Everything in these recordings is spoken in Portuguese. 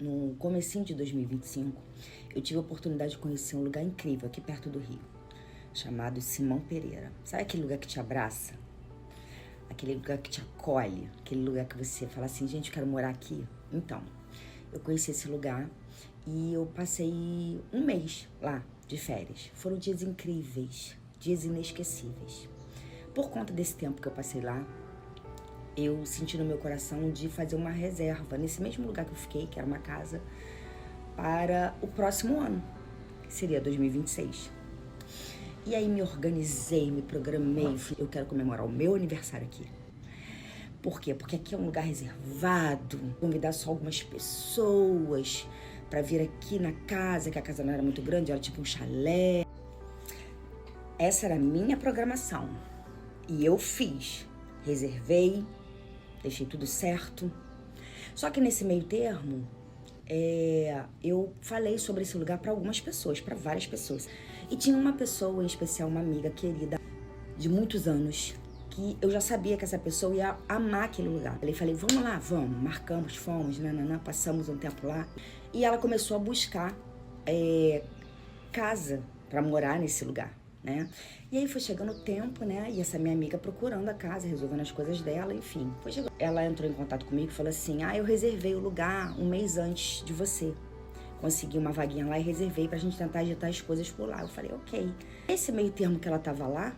no comecinho de 2025, eu tive a oportunidade de conhecer um lugar incrível aqui perto do Rio, chamado Simão Pereira. Sabe aquele lugar que te abraça? Aquele lugar que te acolhe? Aquele lugar que você fala assim, gente, eu quero morar aqui? Então, eu conheci esse lugar e eu passei um mês lá de férias. Foram dias incríveis, dias inesquecíveis. Por conta desse tempo que eu passei lá, eu senti no meu coração de fazer uma reserva nesse mesmo lugar que eu fiquei, que era uma casa, para o próximo ano, que seria 2026. E aí me organizei, me programei, eu quero comemorar o meu aniversário aqui. Por quê? Porque aqui é um lugar reservado, convidar só algumas pessoas para vir aqui na casa, que a casa não era muito grande, era tipo um chalé. Essa era a minha programação. E eu fiz, reservei, deixei tudo certo. Só que nesse meio termo, eu falei sobre esse lugar para algumas pessoas, para várias pessoas. E tinha uma pessoa em especial, uma amiga querida de muitos anos, que eu já sabia que essa pessoa ia amar aquele lugar. Eu falei, vamos lá, vamos. Marcamos, fomos, passamos um tempo lá. E ela começou a buscar casa para morar nesse lugar, né? E aí foi chegando o tempo, né? E essa minha amiga procurando a casa, resolvendo as coisas dela, enfim. Foi chegando. Ela entrou em contato comigo e falou assim, eu reservei o lugar um mês antes de você. Consegui uma vaguinha lá e reservei pra gente tentar agitar as coisas por lá. Eu falei, ok. Esse meio termo que ela tava lá,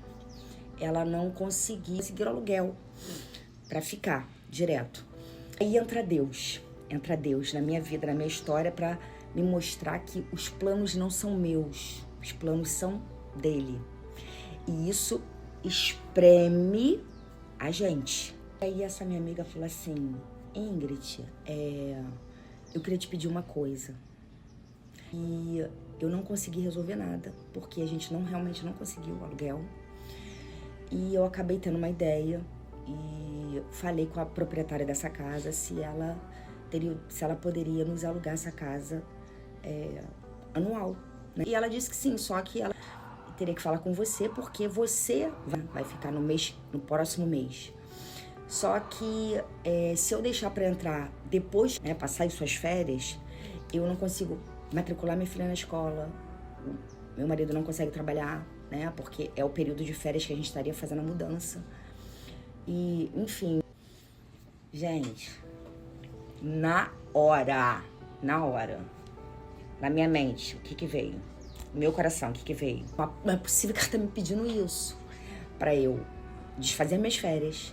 ela não conseguiu conseguir o aluguel pra ficar direto. Aí entra Deus na minha vida, na minha história, pra me mostrar que os planos não são meus, os planos são dele. E isso espreme a gente. Aí essa minha amiga falou assim, Ingrid, eu queria te pedir uma coisa. E eu não consegui resolver nada, porque a gente realmente não conseguiu o aluguel. E eu acabei tendo uma ideia e falei com a proprietária dessa casa se ela poderia nos alugar essa casa anual, né? E ela disse que sim, só que ela teria que falar com você, porque você vai ficar no próximo mês. Só que se eu deixar para entrar depois, né, passar as suas férias, eu não consigo matricular minha filha na escola, meu marido não consegue trabalhar, né, porque é o período de férias que a gente estaria fazendo a mudança. E, enfim, gente, na hora, na minha mente, o que veio? No meu coração, o que veio? Não é possível que ela tá me pedindo isso, pra eu desfazer minhas férias,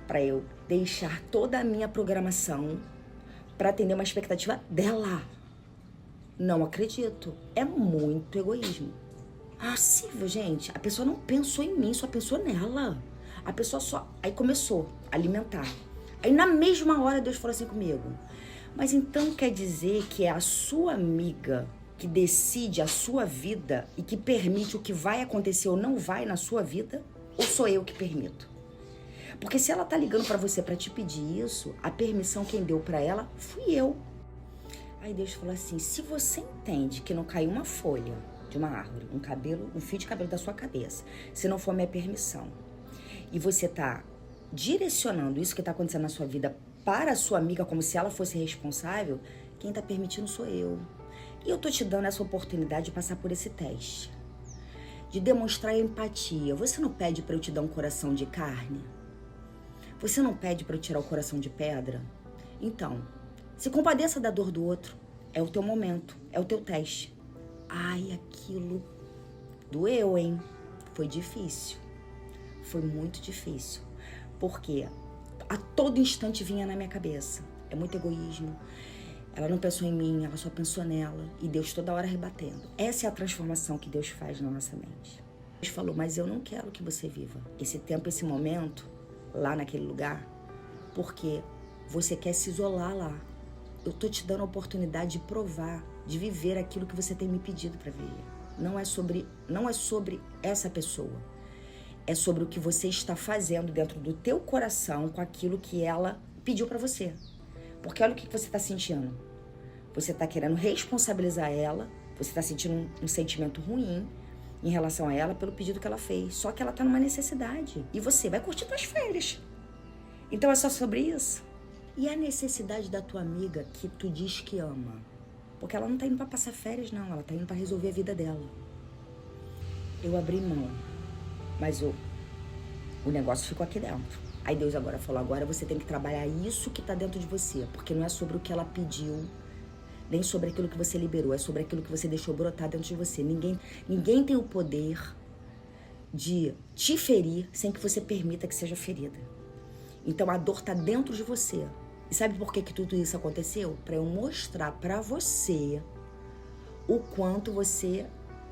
pra eu deixar toda a minha programação pra atender uma expectativa dela. Não acredito. É muito egoísmo. Não é possível, gente. A pessoa não pensou em mim, só pensou nela. A pessoa só... Aí começou a alimentar. Aí na mesma hora Deus falou assim comigo. Mas então quer dizer que é a sua amiga que decide a sua vida e que permite o que vai acontecer ou não vai na sua vida? Ou sou eu que permito? Porque se ela tá ligando pra você pra te pedir isso, a permissão quem deu pra ela fui eu. Aí Deus falou assim, se você entende que não caiu uma folha de uma árvore, um fio de cabelo da sua cabeça, se não for minha permissão, e você tá direcionando isso que tá acontecendo na sua vida para a sua amiga como se ela fosse responsável, quem tá permitindo sou eu. E eu tô te dando essa oportunidade de passar por esse teste, de demonstrar empatia. Você não pede pra eu te dar um coração de carne? Você não pede pra eu tirar o coração de pedra? Então, se compadeça da dor do outro. É o teu momento, é o teu teste. Ai, aquilo doeu, hein? Foi difícil. Foi muito difícil. Porque a todo instante vinha na minha cabeça. É muito egoísmo. Ela não pensou em mim, ela só pensou nela. E Deus toda hora rebatendo. Essa é a transformação que Deus faz na nossa mente. Deus falou, mas eu não quero que você viva esse tempo, esse momento, lá naquele lugar, porque você quer se isolar lá. Eu tô te dando a oportunidade de provar, de viver aquilo que você tem me pedido para viver. Não é sobre essa pessoa. É sobre o que você está fazendo dentro do teu coração com aquilo que ela pediu para você. Porque olha o que você tá sentindo. Você tá querendo responsabilizar ela, você tá sentindo um sentimento ruim em relação a ela pelo pedido que ela fez. Só que ela tá numa necessidade. E você vai curtir suas férias. Então é só sobre isso. E a necessidade da tua amiga que tu diz que ama? Porque ela não tá indo pra passar férias, não. Ela tá indo pra resolver a vida dela. Eu abri mão. Mas o negócio ficou aqui dentro. Aí Deus agora falou, agora você tem que trabalhar isso que tá dentro de você. Porque não é sobre o que ela pediu, nem sobre aquilo que você liberou. É sobre aquilo que você deixou brotar dentro de você. Ninguém tem o poder de te ferir sem que você permita que seja ferida. Então a dor tá dentro de você. E sabe por que tudo isso aconteceu? Para eu mostrar para você o quanto você,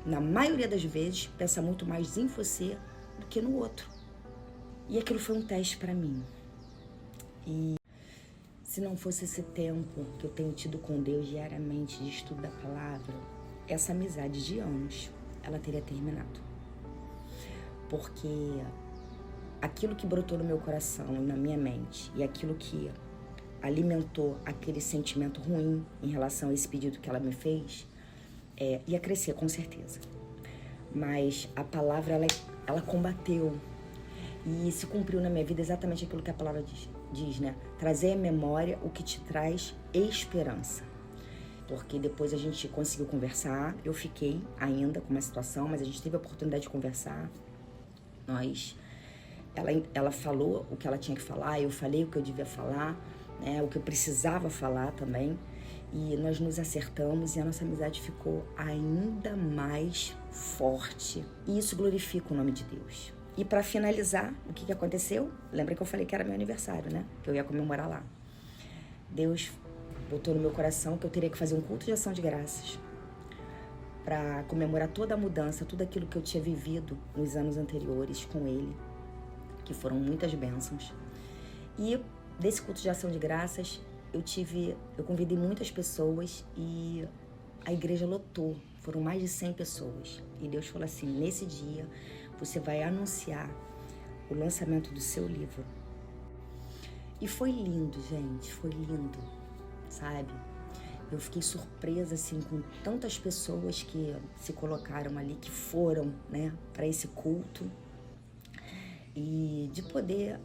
na maioria das vezes, pensa muito mais em você do que no outro. E aquilo foi um teste para mim. E se não fosse esse tempo que eu tenho tido com Deus diariamente de estudo da palavra, essa amizade de anos, ela teria terminado. Porque aquilo que brotou no meu coração, na minha mente, e aquilo que alimentou aquele sentimento ruim em relação a esse pedido que ela me fez, ia crescer com certeza. Mas a palavra, ela combateu e se cumpriu na minha vida exatamente aquilo que a palavra diz, né? Trazer à memória o que te traz esperança. Porque depois a gente conseguiu conversar, eu fiquei ainda com uma situação, mas a gente teve a oportunidade de conversar. Ela falou o que ela tinha que falar, eu falei o que eu devia falar, né, o que eu precisava falar também, e nós nos acertamos e a nossa amizade ficou ainda mais forte. E isso glorifica o nome de Deus. E para finalizar, o que aconteceu? Lembra que eu falei que era meu aniversário, né? Que eu ia comemorar lá. Deus botou no meu coração que eu teria que fazer um culto de ação de graças para comemorar toda a mudança, tudo aquilo que eu tinha vivido nos anos anteriores com Ele, que foram muitas bênçãos. E desse culto de ação de graças, eu convidei muitas pessoas e a igreja lotou. Foram mais de 100 pessoas. E Deus falou assim, nesse dia, você vai anunciar o lançamento do seu livro. E foi lindo, gente, foi lindo, sabe? Eu fiquei surpresa, assim, com tantas pessoas que se colocaram ali, que foram, né, para esse culto. E de poder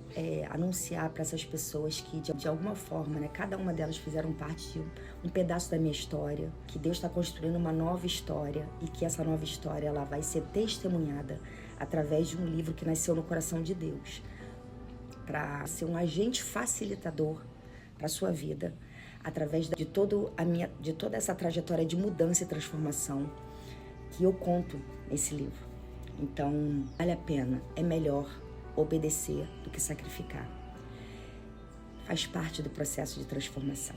anunciar para essas pessoas que, de alguma forma, né, cada uma delas fizeram parte de um pedaço da minha história, que Deus está construindo uma nova história e que essa nova história ela vai ser testemunhada através de um livro que nasceu no coração de Deus, para ser um agente facilitador para a sua vida, através de toda essa trajetória de mudança e transformação que eu conto nesse livro. Então, vale a pena, é melhor obedecer do que sacrificar. Faz parte do processo de transformação.